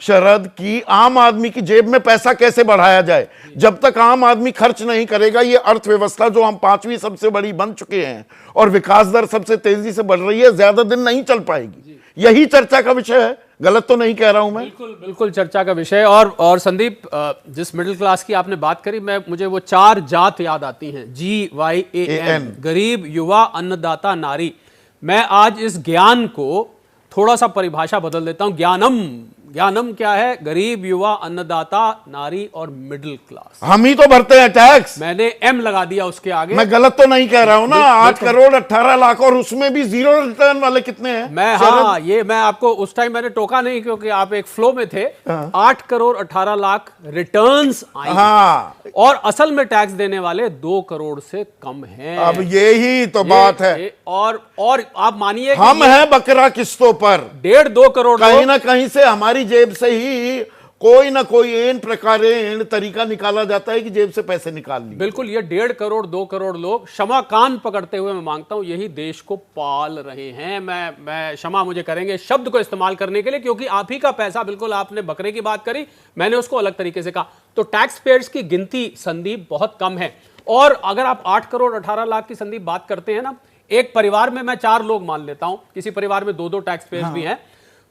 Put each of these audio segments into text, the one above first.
शरद की आम आदमी की जेब में पैसा कैसे बढ़ाया जाए। जब तक आम आदमी खर्च नहीं करेगा, ये अर्थव्यवस्था जो हम 5वीं सबसे बड़ी बन चुके हैं और विकास दर सबसे तेजी से बढ़ रही है, ज्यादा दिन नहीं चल पाएगी। यही चर्चा का विषय है, गलत तो नहीं कह रहा हूं मैं। बिल्कुल बिल्कुल चर्चा का विषय। और संदीप, जिस मिडिल क्लास की आपने बात करी, मुझे वो 4 जात याद आती हैं, GYAN, गरीब, युवा, अन्नदाता, नारी। मैं आज इस ज्ञान को थोड़ा सा परिभाषा बदल देता हूं। ज्ञानम क्या है? गरीब, युवा, अन्नदाता, नारी और मिडिल क्लास। हम ही तो भरते हैं टैक्स। मैंने एम लगा दिया उसके आगे। मैं गलत तो नहीं कह रहा हूं ना। 8 करोड़ 18 लाख, और उसमें भी 0 रिटर्न वाले कितने हैं? मैं आपको उस टाइम मैंने टोका नहीं, क्योंकि आप एक फ्लो में थे। 8 करोड़ 18 लाख रिटर्न्स आए। और असल में टैक्स देने वाले 2 करोड़ से कम हैं। अब यही तो बात है। और आप मानिए हम हैं बकरा किस्तों पर। 1.5-2 करोड़ कहीं ना कहीं से हमारी जेब से ही कोई ना कोई इन प्रकार तरीका निकाला जाता है कि जेब से पैसे निकाल लिए। बिल्कुल, ये 1.5 करोड़ 2 करोड़ लोग, क्षमा कान पकड़ते हुए मैं मांगता हूं, यही देश को पाल रहे हैं। मैं क्षमा मुझे करेंगे शब्द को इस्तेमाल करने के लिए, क्योंकि आप ही का पैसा, बिल्कुल आपने बकरे की बात करी, मैंने उसको अलग तरीके से कहा। तो टैक्स पेयर्स की गिनती, संदीप, बहुत कम है। और अगर आप 8 करोड़ 18 लाख की, संदीप, बात करते हैं ना, एक परिवार में मैं 4 लोग मान लेता हूं, किसी परिवार में 2-2 टैक्स पेयर्स भी हैं,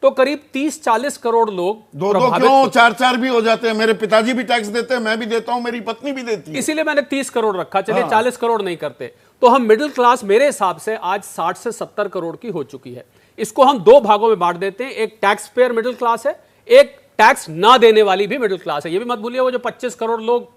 तो करीब 30-40 करोड़ लोग। 2-2 क्यों, 4-4 भी हो जाते हैं। मेरे पिताजी भी टैक्स देते हैं, मैं भी देता हूं, मेरी पत्नी भी देती है। इसीलिए मैंने 30 करोड़ रखा। चलिए 40 करोड़ नहीं करते। तो हम मिडिल क्लास मेरे हिसाब से आज 60 से 70 करोड़ की हो चुकी है। इसको हम 2 भागों में बांट देते हैं। एक टैक्स पेयर मिडिल क्लास है, एक टैक्स ना देने वाली भी मिडिल क्लास है। ये भी मत भूलिए, वो जो 25 करोड़ लोग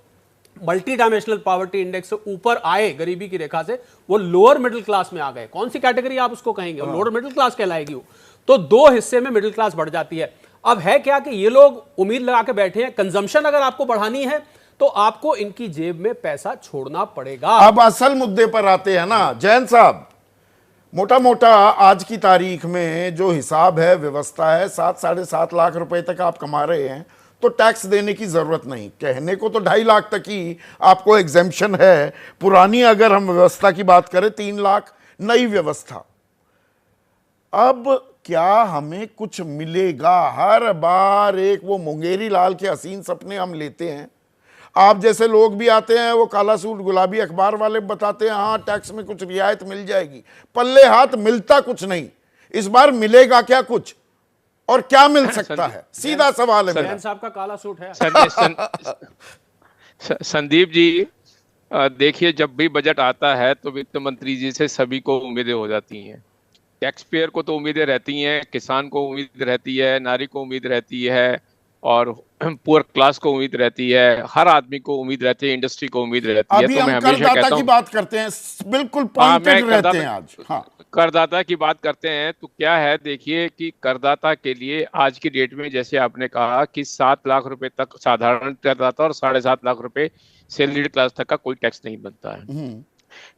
मल्टी डायमेंशनल पॉवर्टी इंडेक्स से ऊपर आए, गरीबी की रेखा से, वो लोअर मिडिल क्लास में आ गए। कौन सी कैटेगरी आप उसको कहेंगे? लोअर मिडिल क्लास कहलाएगी वो। तो 2 हिस्से में मिडिल क्लास बढ़ जाती है। अब है क्या कि ये लोग उम्मीद लगा के बैठे हैं, कंजम्पशन अगर आपको बढ़ानी है तो आपको इनकी जेब में पैसा छोड़ना पड़ेगा। अब असल मुद्दे पर आते हैं ना जैन साहब। मोटा मोटा आज की तारीख में जो हिसाब है, व्यवस्था है, 7-7.5 लाख रुपए तक आप कमा रहे हैं तो टैक्स देने की जरूरत नहीं। कहने को तो 2.5 लाख तक ही आपको एग्जेम्पशन है। पुरानी अगर हम व्यवस्था की बात करें 3 लाख, नई व्यवस्था। अब क्या हमें कुछ मिलेगा? हर बार एक वो मुंगेरी लाल के हसीन सपने हम लेते हैं। आप जैसे लोग भी आते हैं, वो काला सूट गुलाबी अखबार वाले बताते हैं हाँ टैक्स में कुछ रियायत मिल जाएगी। पल्ले हाथ मिलता कुछ नहीं। इस बार मिलेगा क्या कुछ, और क्या मिल सकता है? सीधा सवाल है मेरा। साहब का काला सूट है। संदीप जी, देखिए, जब भी बजट आता है तो वित्त मंत्री जी से सभी को उम्मीदें हो जाती हैं। टैक्स पेयर को तो उम्मीदें रहती हैं, किसान को उम्मीद रहती है, नारी को उम्मीद रहती है, और पुअर क्लास को उम्मीद रहती है, हर आदमी को उम्मीद रहती है, इंडस्ट्री को उम्मीद रहती है। अभी तो हम मैं हमेशा करदाता कहता की हूं, बात करते हैं, बिल्कुल पॉइंटेड रहते हैं आज। हाँ, करदाता की बात करते हैं तो क्या है, देखिए कि करदाता के लिए आज की डेट में, जैसे आपने कहा कि 7 लाख रुपए तक साधारण करदाता और 7.5 लाख रुपए सैलरीड क्लास तक का कोई टैक्स नहीं बनता है।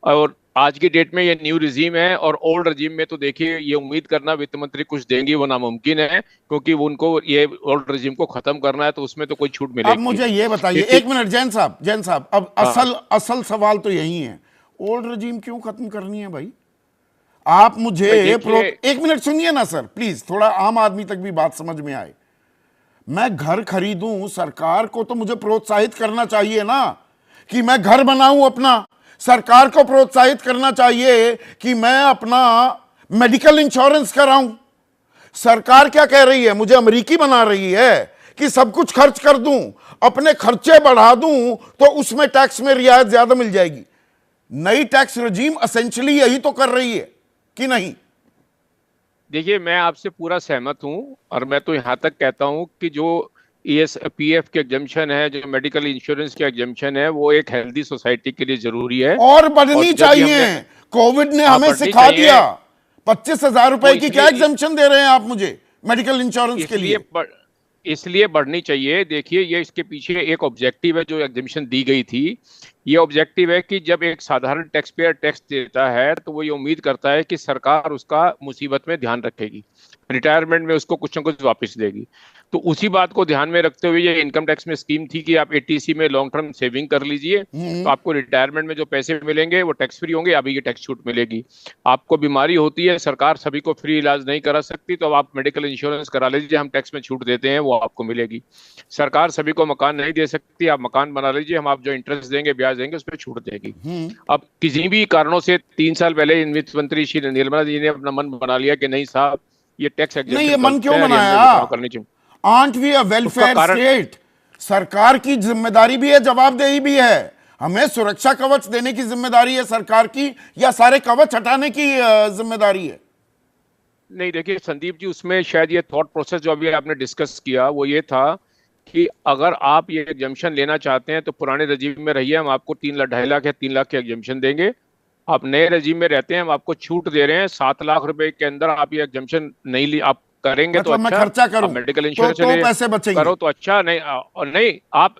और आज की डेट में ये न्यू रिजीम है, और ओल्ड रिजीम में तो देखिए ये उम्मीद करना वित्त मंत्री कुछ देंगी वो नामुमकिन है, क्योंकि उनको ये ओल्ड रिजीम को खत्म करना है, तो उसमें तो कोई छूट मिलेगी। अब मुझे ये बताइए, एक मिनट जैन साहब, अब असल सवाल तो यही है, ओल्ड रिजीम क्यों खत्म करनी है भाई? आप मुझे एक मिनट सुनिए ना सर प्लीज, थोड़ा आम आदमी तक भी बात समझ में आए। मैं घर खरीदूं, सरकार को तो मुझे प्रोत्साहित करना चाहिए ना कि मैं घर बनाऊं अपना। सरकार को प्रोत्साहित करना चाहिए कि मैं अपना मेडिकल इंश्योरेंस कराऊं। सरकार क्या कह रही है? मुझे अमेरिकी बना रही है कि सब कुछ खर्च कर दूं, अपने खर्चे बढ़ा दूं तो उसमें टैक्स में रियायत ज्यादा मिल जाएगी। नई टैक्स रजीम एसेंशियली यही तो कर रही है कि नहीं? देखिए, मैं आपसे पूरा सहमत हूं, और मैं तो यहां तक कहता हूं कि जो PF के एग्जम्पशन है, जो मेडिकल इंश्योरेंस के एग्जम्पशन है, वो एक हेल्दी सोसाइटी के लिए जरूरी है और बढ़नी चाहिए। कोविड ने हमें सिखा दिया। 25,000 रुपए की क्या एग्जम्पशन दे रहे हैं आप मुझे मेडिकल इंश्योरेंस के लिए? इसलिए बढ़नी चाहिए। देखिए, ये इसके पीछे एक ऑब्जेक्टिव है जो एग्जम्पशन दी गई थी। ये ऑब्जेक्टिव है कि जब एक साधारण टैक्स पेयर टैक्स देता है तो वो ये उम्मीद करता है कि सरकार उसका मुसीबत में ध्यान रखेगी, रिटायरमेंट में उसको कुछ न कुछ वापस देगी। तो उसी बात को ध्यान में रखते हुए ये इनकम टैक्स में स्कीम थी कि आप एटीसी में लॉन्ग टर्म सेविंग कर लीजिए, तो आपको रिटायरमेंट में जो पैसे मिलेंगे वो टैक्स फ्री होंगे, अभी ये टैक्स छूट मिलेगी। आपको बीमारी होती है, सरकार सभी को फ्री इलाज नहीं करा सकती, तो अब आप मेडिकल इंश्योरेंस करा लीजिए, हम टैक्स में छूट देते हैं, वो आपको मिलेगी। सरकार सभी को मकान नहीं दे सकती, आप मकान बना लीजिए, हम आप जो इंटरेस्ट देंगे, ब्याज देंगे, उस पर छूट देगी। अब किसी भी कारणों से 3 साल पहले वित्त मंत्री श्री निर्मला जी ने अपना मन बना लिया कि नहीं साहब, ये टैक्स नहीं, ये मन क्यों बनाया? करनी चाहिए। Aren't we a welfare state? सरकार की जिम्मेदारी भी है, जवाबदेही भी है। हमें सुरक्षा कवच देने की जिम्मेदारी है सरकार की, या सारे कवच हटाने की जिम्मेदारी है? नहीं, देखिए संदीप जी, उसमें शायद ये थॉट प्रोसेस जो अभी आपने डिस्कस किया वो ये था कि अगर आप ये एग्जम्पशन लेना चाहते हैं तो पुराने रजीम में रहिए, हम आपको 2.5 लाख या 3 लाख के एग्जम्पशन देंगे। आप नए रजीम में रहते हैं, हम आपको छूट दे रहे हैं, 7 लाख रुपए के अंदर आप ये एग्जम्पशन नहीं ली, आप करेंगे मतलब तो अच्छा, मैं खर्चा करूं मेडिकल इंश्योरेंस तो पैसे बचेंगे, करो तो अच्छा, नहीं और नहीं आप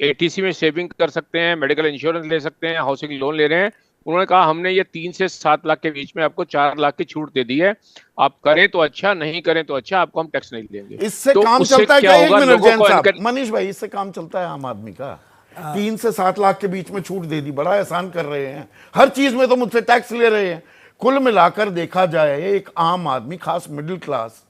एटीसी में सेविंग कर सकते हैं, मेडिकल इंश्योरेंस ले सकते हैं, हाउसिंग लोन ले रहे हैं। उन्होंने कहा हमने ये 3 से 7 लाख के बीच में आपको 4 लाख की छूट दे दी है, आप करें तो अच्छा, नहीं करें तो अच्छा, आपको हम टैक्स नहीं देंगे। इससे तो काम उससे चलता है क्या? एक होगा, मिनट लोगों जैन को साहब, मनीष भाई, इससे काम चलता है आम आदमी का? 3 से 7 लाख के बीच में छूट दे दी, बड़ा एहसान कर रहे हैं, हर चीज में तो मुझसे टैक्स ले रहे हैं। कुल मिलाकर देखा जाए, एक आम आदमी, खास मिडिल क्लास,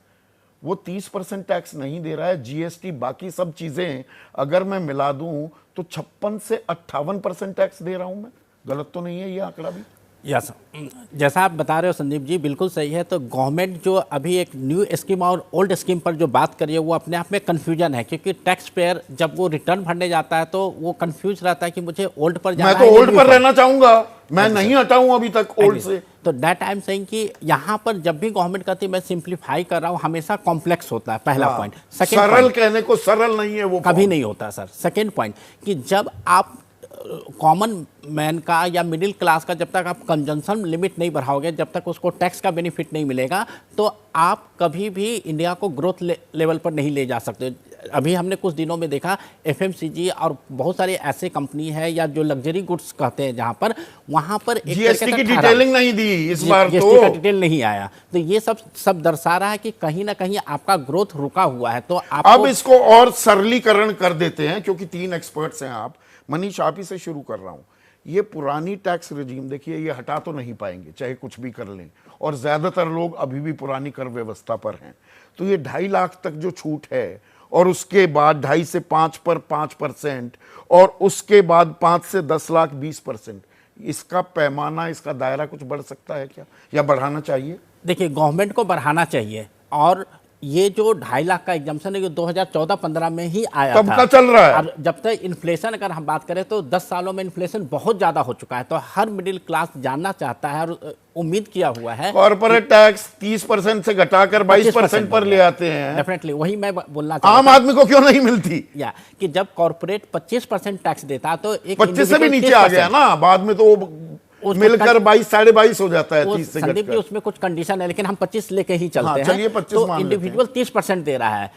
वो 30% टैक्स नहीं दे रहा है। जीएसटी बाकी सब चीजें अगर मैं मिला दूं तो 56 से 58% टैक्स दे रहा हूं मैं। गलत तो नहीं है ये आंकड़ा भी? यस, जैसा आप बता रहे हो संदीप जी, बिल्कुल सही है। तो गवर्नमेंट जो अभी एक न्यू स्कीम और ओल्ड स्कीम पर जो बात कर रही है वो अपने आप में कन्फ्यूजन है, क्योंकि टैक्स पेयर जब वो रिटर्न भरने जाता है तो वो कंफ्यूज रहता है कि मुझे ओल्ड पर जाना है। मैं तो ओल्ड पर रहना चाहूंगा, मैं नहीं हटाऊं अभी तक ओल्ड से। तो दैट आई एम सेइंग कि यहाँ पर जब भी गवर्नमेंट कहती है मैं सिंप्लीफाई कर रहा हूँ, हमेशा कॉम्प्लेक्स होता है, पहला पॉइंट। सरल कहने को सरल नहीं है वो, कभी नहीं होता सर। सेकेंड पॉइंट कि जब आप कॉमन मैन का या मिडिल क्लास का जब तक आप कंजम्पशन लिमिट नहीं बढ़ाओगे, जब तक उसको टैक्स का बेनिफिट नहीं मिलेगा, तो आप कभी भी इंडिया को ग्रोथ लेवल पर नहीं ले जा सकते। अभी हमने कुछ दिनों में देखा एफएमसीजी और बहुत सारे ऐसे कंपनी है या जो लग्जरी गुड्स कहते हैं जहां पर, वहां पर जीएसटी की डिटेलिंग नहीं दी इस बार, जीएसटी का डिटेल नहीं आया। तो ये सब दर्शा रहा है कि कहीं ना कहीं आपका ग्रोथ रुका हुआ है। तो अब इसको और सरलीकरण कर देते हैं, क्योंकि 3 एक्सपर्ट्स हैं आप। मनीष, आप ही से शुरू कर रहा हूं। ये पुरानी टैक्स रेजिम देखिए, ये हटा तो नहीं पाएंगे चाहे कुछ भी कर लें, और ज्यादातर लोग अभी भी पुरानी कर व्यवस्था पर हैं। तो ये 2.5 लाख तक जो छूट है, और उसके बाद 2.5 से 5 पर 5%, और उसके बाद 5 से 10 लाख 20%, इसका पैमाना, इसका दायरा कुछ बढ़ सकता है क्या, या बढ़ाना चाहिए? देखिए, गवर्नमेंट को बढ़ाना चाहिए। और ये जो 2.5 लाख का एग्जम्पशन है, ये 2014-15 में ही आया तब था। का चल रहा है। और जब तक इन्फ्लेशन अगर हम बात करें तो 10 सालों में इन्फ्लेशन बहुत ज्यादा हो चुका है। तो हर मिडिल क्लास जानना चाहता है और उम्मीद किया हुआ है। कॉर्पोरेट टैक्स 30% से घटाकर 22% पर ले आते हैं। डेफिनेटली, वही मैं बोलना चाहता हूं। आम आदमी को क्यों नहीं मिलती? या कि जब कॉर्पोरेट 25% टैक्स देता तो एक 25 से भी नीचे आ गया ना, बाद में तो वो मिलकर 22, 22.5 हो जाता है। 30 से संदीप जी, उसमें कुछ कंडीशन है, लेकिन हम 25 लेके ही चलते हैं। चलिए 25 मान लेते हैं। इंडिविजुअल 30% दे रहा है।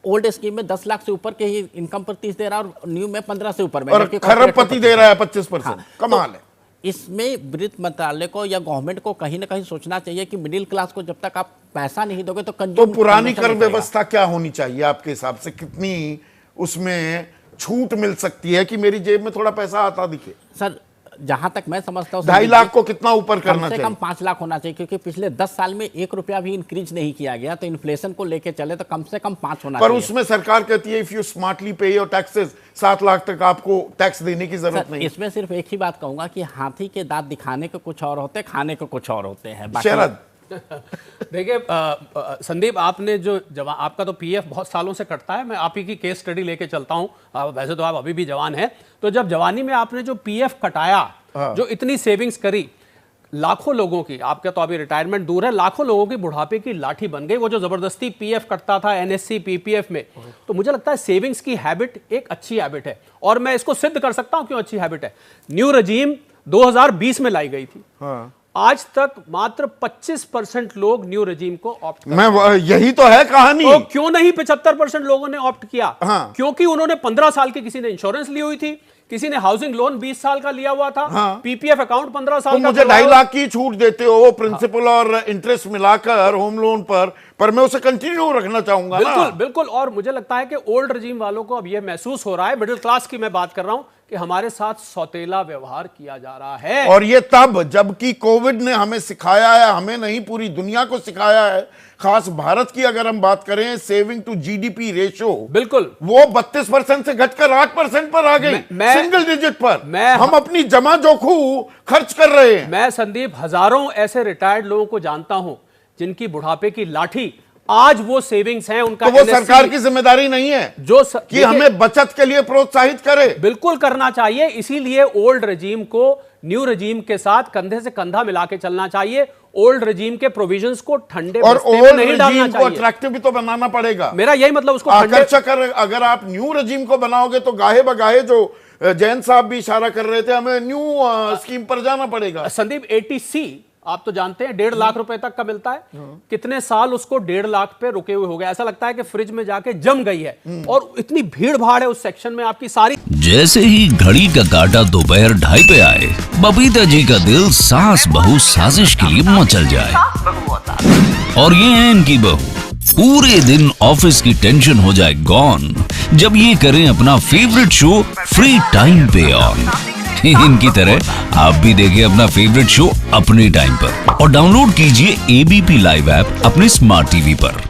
ओल्ड स्कीम में 10 लाख से ऊपर के ही इनकम पर 30 दे रहा है, और न्यू में 15 से ऊपर में, और खरबपति दे रहा है 25%। कमाल है। इसमें वित्त मंत्रालय को या गवर्नमेंट को कहीं ना कहीं सोचना चाहिए कि मिडिल क्लास को जब तक आप पैसा नहीं दोगे तो पुरानी कर व्यवस्था क्या होनी चाहिए आपके हिसाब से? कितनी उसमें छूट मिल सकती है कि मेरी जेब में थोड़ा पैसा आता दिखे? सर, जहां तक मैं समझता हूँ 2.5 लाख को कितना ऊपर करना चाहिए? कम 5 लाख होना चाहिए, क्योंकि पिछले 10 साल में 1 रुपया भी इंक्रीज नहीं किया गया। तो इन्फ्लेशन को लेके चले तो कम से कम 5 होना चाहिए। पर उसमें सरकार कहती है इफ यू स्मार्टली पे योर टैक्सेस, 7 लाख तक आपको टैक्स देने की जरूरत नहीं। इसमें सिर्फ एक ही बात कहूंगा कि हाथी के दांत दिखाने के कुछ और होते हैं, खाने के कुछ और होते हैं। शरद, देखिए संदीप, आपने जो जवान, आपका तो पीएफ बहुत सालों से कटता है, मैं आप ही की केस स्टडी लेके चलता हूं। वैसे तो आप अभी भी जवान हैं, तो जब जवानी में आपने जो पीएफ कटाया, जो इतनी सेविंग्स करी, लाखों लोगों की, आपका तो अभी रिटायरमेंट दूर है, लाखों लोगों की बुढ़ापे की लाठी बन गई वो जो जबरदस्ती पीएफ कटता था एनएससी पीपीएफ में। तो मुझे लगता है सेविंग्स की हैबिट एक अच्छी हैबिट है, और मैं इसको सिद्ध कर सकता हूं क्यों अच्छी हैबिट है। न्यू रजीम 2020 में लाई गई थी। आज तक मात्र 25% लोग न्यू रजीम को ऑप्ट यही तो है कहानी। तो क्यों नहीं 75% लोगों ने ऑप्ट किया? हाँ। क्योंकि उन्होंने 15 साल की किसी ने इंश्योरेंस ली हुई थी, किसी ने हाउसिंग लोन 20 साल का लिया हुआ था, हाँ। पीपीएफ अकाउंट 15 तो साल का मुझे खुलवाया 2.5 लाख की छूट देते हो प्रिंसिपल और इंटरेस्ट मिलाकर होम लोन पर मैं उसे कंटिन्यू रखना चाहूंगा ना। बिल्कुल बिल्कुल। और मुझे लगता है कि ओल्ड रजीम वालों को अब यह महसूस हो रहा है, मिडिल क्लास की मैं बात कर रहा हूं, कि हमारे साथ सौतेला व्यवहार किया जा रहा है। और ये तब जबकि कोविड ने हमें सिखाया है, हमें नहीं पूरी दुनिया को सिखाया है, खास भारत की अगर हम बात करें, सेविंग टू जीडीपी रेशो बिल्कुल वो 32% से घटकर 8% पर आ गई, सिंगल डिजिट पर। हम अपनी जमा जोखू खर्च कर रहे हैं। मैं संदीप हजारों ऐसे रिटायर्ड लोगों को जानता हूं जिनकी बुढ़ापे की लाठी आज वो सेविंग्स हैं, उनका तो वो सरकार की जिम्मेदारी नहीं है जो कि हमें बचत के लिए प्रोत्साहित करे। बिल्कुल करना चाहिए। इसीलिए ओल्ड रजीम को न्यू रजीम के साथ कंधे से कंधा मिला के चलना चाहिए। ओल्ड रजीम के प्रोविजंस को ठंडे और बस्ते में नहीं ओल्ड डालना रजीम को चाहिए। अट्रैक्टिव भी तो बनाना पड़ेगा। मेरा यही मतलब, उसको आकर्षक अगर आप न्यू रजीम को बनाओगे तो गाहे बगाहे, जो जैन साहब भी इशारा कर रहे थे, हमें न्यू स्कीम पर जाना पड़ेगा। संदीप 80C आप तो जानते हैं 1.5 लाख रुपए तक का मिलता है। कितने साल उसको 1.5 लाख पे रुके हुए हो गए, ऐसा लगता है कि फ्रिज में जाके जम गई है। और इतनी भीड़ भाड़ है उस सेक्शन में, आपकी सारी। जैसे ही घड़ी का काटा दोपहर 2:30 पे आए, बबीता जी का दिल सास बहू साजिश के लिए मचल जाए। और ये है इनकी बहू, पूरे दिन ऑफिस की टेंशन हो जाए गॉन जब ये करें अपना फेवरेट शो फ्री टाइम पे ऑन। इनकी तरह आप भी देखिए अपना फेवरेट शो अपने टाइम पर और डाउनलोड कीजिए एबीपी लाइव ऐप अपने स्मार्ट टीवी पर।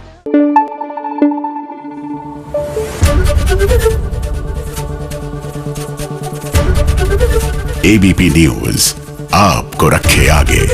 एबीपी न्यूज आपको रखे आगे।